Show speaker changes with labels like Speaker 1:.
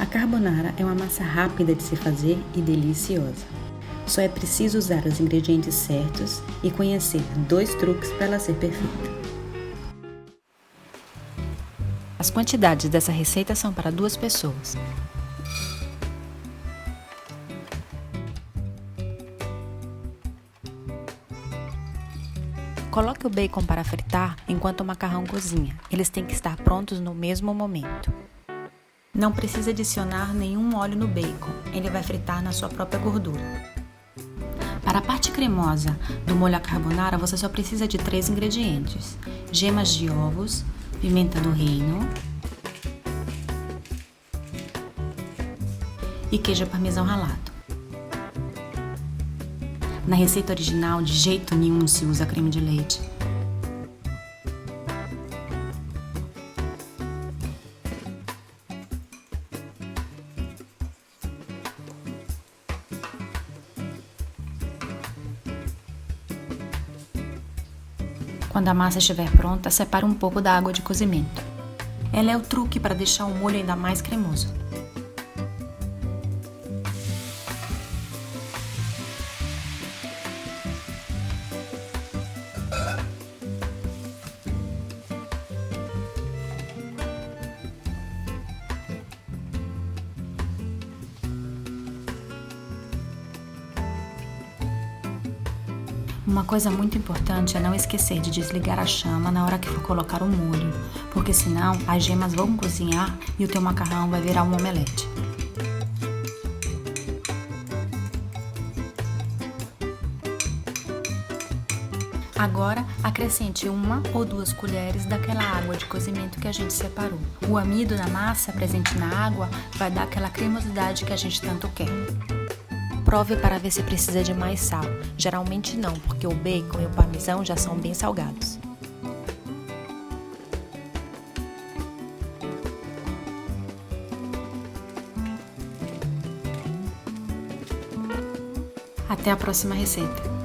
Speaker 1: A carbonara é uma massa rápida de se fazer e deliciosa. Só é preciso usar os ingredientes certos e conhecer 2 truques para ela ser perfeita. As quantidades dessa receita são para 2 pessoas. Coloque o bacon para fritar enquanto o macarrão cozinha. Eles têm que estar prontos no mesmo momento. Não precisa adicionar nenhum óleo no bacon, ele vai fritar na sua própria gordura. Para a parte cremosa do molho à carbonara, você só precisa de 3 ingredientes: gemas de ovos, pimenta do reino e queijo parmesão ralado. Na receita original, de jeito nenhum se usa creme de leite. Quando a massa estiver pronta, separe um pouco da água de cozimento. Ela é o truque para deixar o molho ainda mais cremoso. Uma coisa muito importante é não esquecer de desligar a chama na hora que for colocar o molho, porque senão as gemas vão cozinhar e o teu macarrão vai virar um omelete. Agora, acrescente 1 ou 2 colheres daquela água de cozimento que a gente separou. O amido na massa presente na água vai dar aquela cremosidade que a gente tanto quer. Prove para ver se precisa de mais sal. Geralmente não, porque o bacon e o parmesão já são bem salgados. Até a próxima receita!